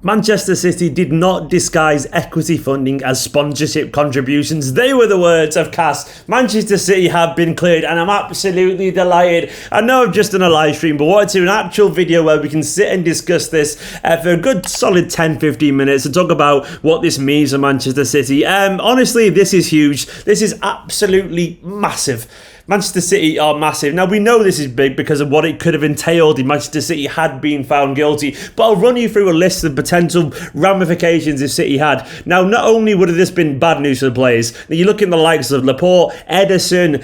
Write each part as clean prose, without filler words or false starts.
Manchester City did not disguise equity funding as sponsorship contributions. They were the words of Cas. Manchester City have been cleared, and I'm absolutely delighted. I know I've just done a live stream, but wanted to do an actual video where we can sit and discuss this for a good solid 10-15 minutes and talk about what this means for Manchester City. Honestly, this is huge. This is absolutely massive. Manchester City are massive. Now, we know this is big because of what it could have entailed if Manchester City had been found guilty, but I'll run you through a list of potential ramifications if City had. Now, not only would have this been bad news for the players, you look at the likes of Laporte, Ederson,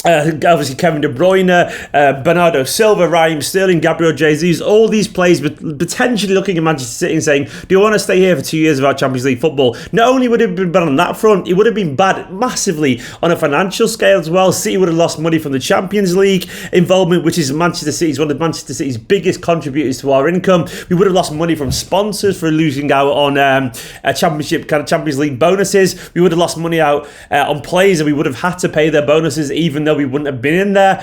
obviously Kevin De Bruyne, Bernardo Silva, Raheem Sterling, Gabriel Jesus, all these players potentially looking at Manchester City and saying, do you want to stay here for 2 years without Champions League football? Not only would it have been bad on that front, it would have been bad massively on a financial scale as well. City would have lost money from the Champions League involvement, which is Manchester City's one of Manchester City's biggest contributors to our income. We would have lost money from sponsors for losing out on Champions League bonuses. We would have lost money out on players, and we would have had to pay their bonuses even though we wouldn't have been in there.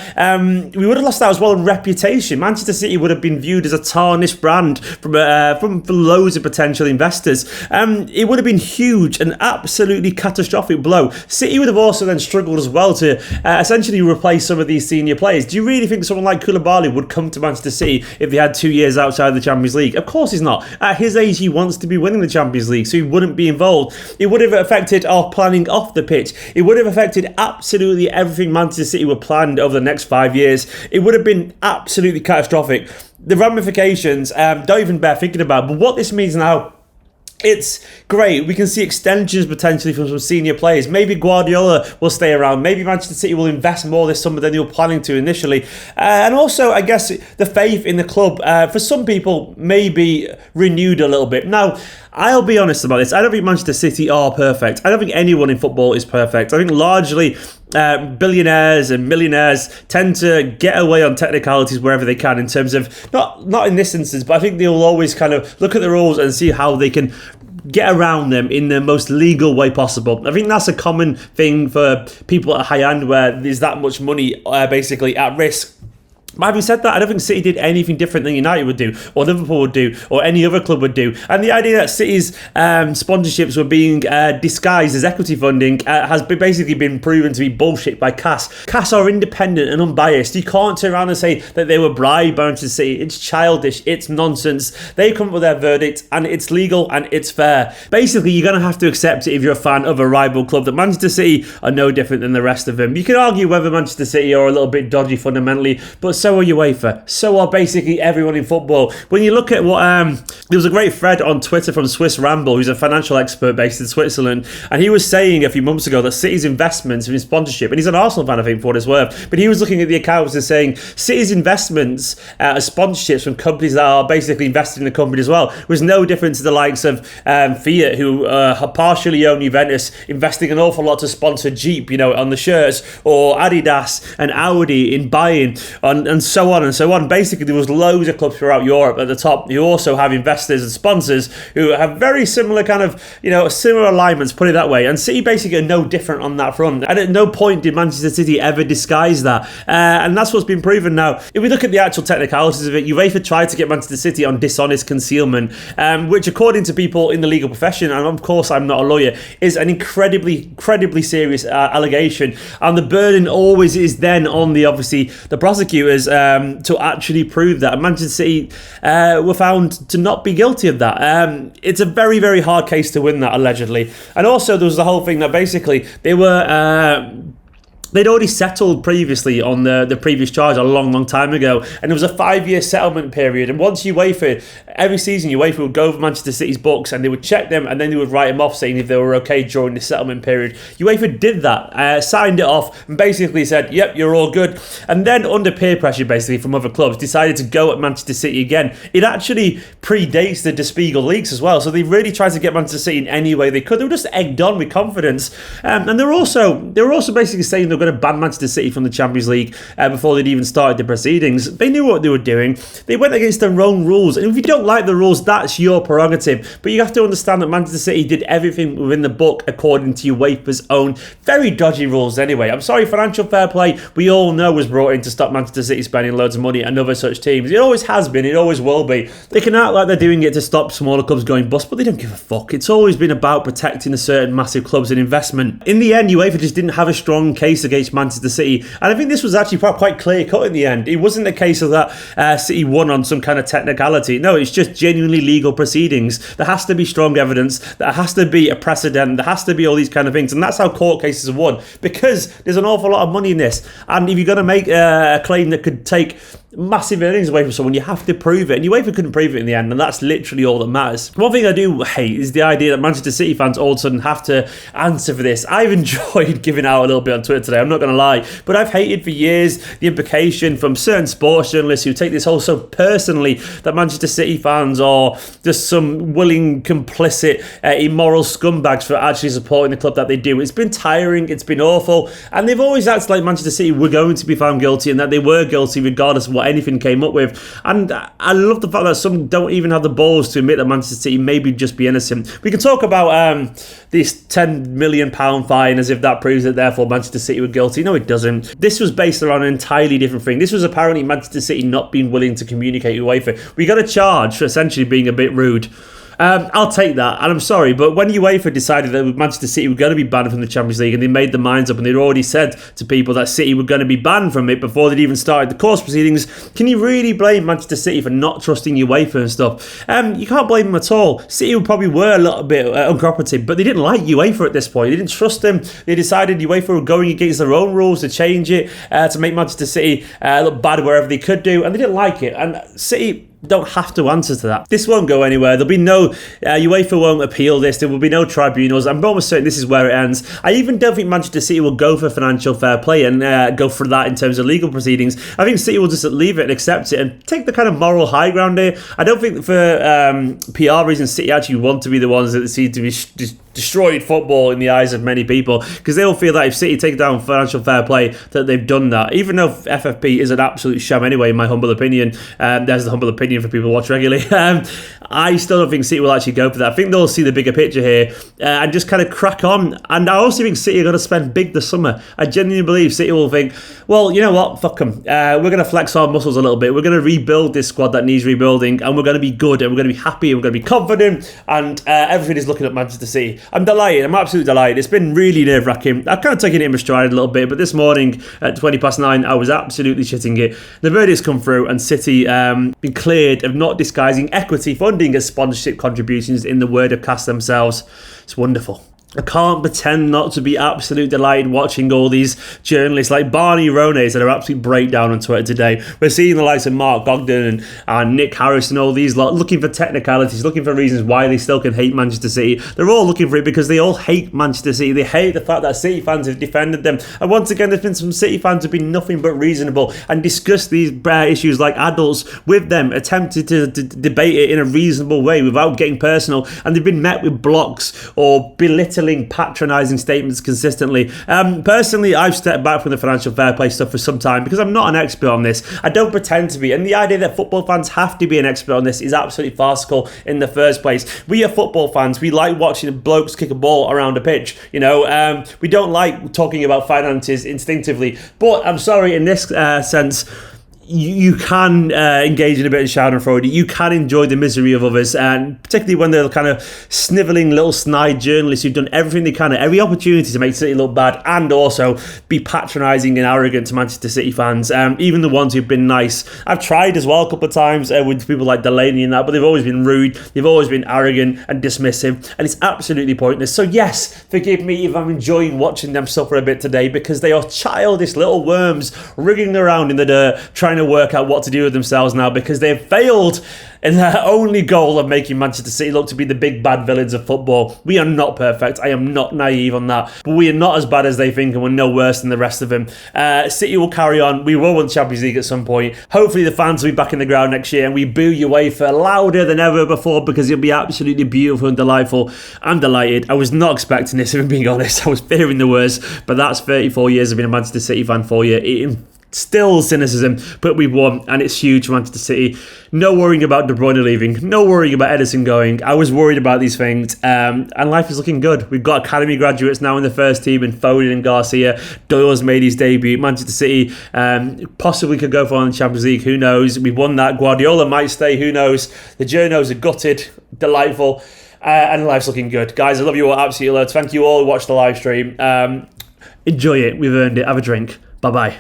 We would have lost that as well in reputation. Manchester City would have been viewed as a tarnished brand from loads of potential investors. It would have been huge, an absolutely catastrophic blow. City would have also then struggled as well to essentially replace some of these senior players. Do you really think someone like Koulibaly would come to Manchester City if they had 2 years outside the Champions League? Of course he's not. At his age, he wants to be winning the Champions League, so he wouldn't be involved. It would have affected our planning off the pitch. It would have affected absolutely everything Manchester City were planned over the next 5 years. It would have been absolutely catastrophic. The ramifications, don't even bear thinking about. But what this means now, it's great. We can see extensions potentially from some senior players. Maybe Guardiola will stay around. Maybe Manchester City will invest more this summer than they were planning to initially. And also, I guess, the faith in the club, for some people, may be renewed a little bit. Now, I'll be honest about this. I don't think Manchester City are perfect. I don't think anyone in football is perfect. I think largely billionaires and millionaires tend to get away on technicalities wherever they can in terms of, not in this instance, but I think they'll always kind of look at the rules and see how they can get around them in the most legal way possible. I think that's a common thing for people at high end where there's that much money basically at risk. But having said that, I don't think City did anything different than United would do, or Liverpool would do, or any other club would do. And the idea that City's sponsorships were being disguised as equity funding has basically been proven to be bullshit by Cas. Cas are independent and unbiased. You can't turn around and say that they were bribed by Manchester City. It's childish. It's nonsense. They come up with their verdict, and it's legal and it's fair. Basically, you're going to have to accept it if you're a fan of a rival club, that Manchester City are no different than the rest of them. You can argue whether Manchester City are a little bit dodgy fundamentally, but so are Uefa. So are basically everyone in football. When you look at what there was a great thread on Twitter from Swiss Ramble, who's a financial expert based in Switzerland, and he was saying a few months ago that City's investments in sponsorship, and he's an Arsenal fan, I think, for what it's worth, but he was looking at the accounts and saying City's investments as sponsorships from companies that are basically invested in the company as well was no different to the likes of Fiat, who partially own Juventus, investing an awful lot to sponsor Jeep, on the shirts, or Adidas and Audi in buying, and so on and so on. Basically, there was loads of clubs throughout Europe at the top who also have investors and sponsors who have very similar kind of, similar alignments, put it that way. And City basically are no different on that front. And at no point did Manchester City ever disguise that. And that's what's been proven now. If we look at the actual technicalities of it, Uefa tried to get Manchester City on dishonest concealment, which according to people in the legal profession, and of course I'm not a lawyer, is an incredibly serious allegation. And the burden always is then on the prosecutors to actually prove that. And Manchester City were found to not be guilty of that. It's a very, very hard case to win that, allegedly. And also there was the whole thing that basically they were they'd already settled previously on the previous charge a long time ago, and there was a 5-year settlement period. And once Uefa, every season Uefa would go over Manchester City's books and they would check them, and then they would write them off saying if they were okay during the settlement period. Uefa did that, signed it off, and basically said, yep, you're all good. And then under peer pressure basically from other clubs, decided to go at Manchester City again. It actually predates the Der Spiegel leaks as well, so they really tried to get Manchester City in any way they could. They were just egged on with confidence, and they were also basically saying they're going to ban Manchester City from the Champions League before they'd even started the proceedings. They knew what they were doing. They went against their own rules. And if you don't like the rules, that's your prerogative. But you have to understand that Manchester City did everything within the book according to UEFA's own very dodgy rules anyway. I'm sorry, financial fair play, we all know, was brought in to stop Manchester City spending loads of money and other such teams. It always has been, it always will be. They can act like they're doing it to stop smaller clubs going bust, but they don't give a fuck. It's always been about protecting a certain massive clubs and investment. In the end, UEFA just didn't have a strong case against Manchester City, and I think this was actually quite clear cut in the end. It wasn't a case of that City won on some kind of technicality. No, it's just genuinely legal proceedings. There has to be strong evidence, there has to be a precedent, there has to be all these kind of things, and that's how court cases are won, because there's an awful lot of money in this, and if you're going to make a claim that could take massive earnings away from someone, you have to prove it, and UEFA couldn't prove it in the end, and that's literally all that matters. One thing I do hate is the idea that Manchester City fans all of a sudden have to answer for this. I've enjoyed giving out a little bit on Twitter today, I'm not going to lie, but I've hated for years the implication from certain sports journalists who take this all so personally, that Manchester City fans are just some willing, complicit, immoral scumbags for actually supporting the club that they do. It's been tiring, it's been awful, and they've always acted like Manchester City were going to be found guilty, and that they were guilty regardless of what anything came up with. And I love the fact that some don't even have the balls to admit that Manchester City maybe just be innocent. We can talk about this £10 million fine as if that proves that therefore Manchester City were guilty. No, it doesn't. This was based around an entirely different thing. This was apparently Manchester City not being willing to communicate with UEFA. We got a charge for essentially being a bit rude. I'll take that, and I'm sorry, but when UEFA decided that Manchester City were going to be banned from the Champions League, and they made their minds up, and they'd already said to people that City were going to be banned from it before they'd even started the course proceedings, can you really blame Manchester City for not trusting UEFA and stuff? You can't blame them at all. City probably were a little bit uncooperative, but they didn't like UEFA at this point. They didn't trust them. They decided UEFA were going against their own rules to change it, to make Manchester City look bad wherever they could do, and they didn't like it. And City don't have to answer to that. This won't go anywhere. There'll be no UEFA won't appeal this. There will be no tribunals. I'm almost certain this is where it ends. I even don't think Manchester City will go for financial fair play and go for that in terms of legal proceedings. I think City will just leave it and accept it and take the kind of moral high ground here. I don't think for PR reasons City actually want to be the ones that seem to be destroyed football in the eyes of many people, because they all feel that if City take down financial fair play that they've done that, even though FFP is an absolute sham anyway, in my humble opinion. There's the humble opinion for people who watch regularly. I still don't think City will actually go for that. I think they'll see the bigger picture here and just kind of crack on. And I also think City are going to spend big this summer. I genuinely believe City will think, well, you know what, fuck them. We're going to flex our muscles a little bit. We're going to rebuild this squad that needs rebuilding, and we're going to be good, and we're going to be happy, and we're going to be confident, and everything is looking at Manchester City. I'm delighted. I'm absolutely delighted. It's been really nerve-wracking. I've kind of taken it in my stride a little bit, but this morning at 9:20, I was absolutely shitting it. The verdict's come through, and City been cleared of not disguising equity funding as sponsorship contributions, in the word of Cas themselves. It's wonderful. I can't pretend not to be absolutely delighted watching all these journalists like Barney Rones that are absolute breakdown on Twitter today. We're seeing the likes of Mark Gogden and Nick Harris and all these lot looking for technicalities, looking for reasons why they still can hate Manchester City. They're all looking for it because they all hate Manchester City. They hate the fact that City fans have defended them. And once again, there's been some City fans who've been nothing but reasonable and discussed these issues like adults with them, attempted to debate it in a reasonable way without getting personal, and they've been met with blocks or belittling, patronising statements consistently. Personally, I've stepped back from the financial fair play stuff for some time because I'm not an expert on this. I don't pretend to be, and the idea that football fans have to be an expert on this is absolutely farcical in the first place. We are football fans. We like watching blokes kick a ball around a pitch. You know, we don't like talking about finances instinctively. But I'm sorry, in this sense, you can engage in a bit of schadenfreude. You can enjoy the misery of others, and particularly when they're kind of snivelling little snide journalists who've done everything they can at every opportunity to make City look bad, and also be patronising and arrogant to Manchester City fans, even the ones who've been nice. I've tried as well a couple of times with people like Delaney and that, but they've always been rude, they've always been arrogant and dismissive, and it's absolutely pointless. So yes, forgive me if I'm enjoying watching them suffer a bit today, because they are childish little worms wriggling around in the dirt trying to to work out what to do with themselves now because they've failed in their only goal of making Manchester City look to be the big bad villains of football. We are not perfect. I am not naive on that. But we are not as bad as they think, and we're no worse than the rest of them. City will carry on. We will win the Champions League at some point. Hopefully the fans will be back in the ground next year and we boo Uefa louder than ever before because it'll be absolutely beautiful and delightful. I'm delighted. I was not expecting this, if I'm being honest. I was fearing the worst, but that's 34 years of being a Manchester City fan for you. It still cynicism, but we won and it's huge for Manchester City. No worrying about De Bruyne leaving, no worrying about Edison going. I was worried about these things, and life is looking good. We've got academy graduates now in the first team in Foden and Garcia. Doyle's made his debut. Manchester City possibly could go for the Champions League, who knows. We've won that. Guardiola might stay, who knows. The journos are gutted, delightful, and life's looking good. Guys, I love you all, absolutely loads. Thank you all who watched the live stream. Enjoy it, we've earned it. Have a drink. Bye-bye.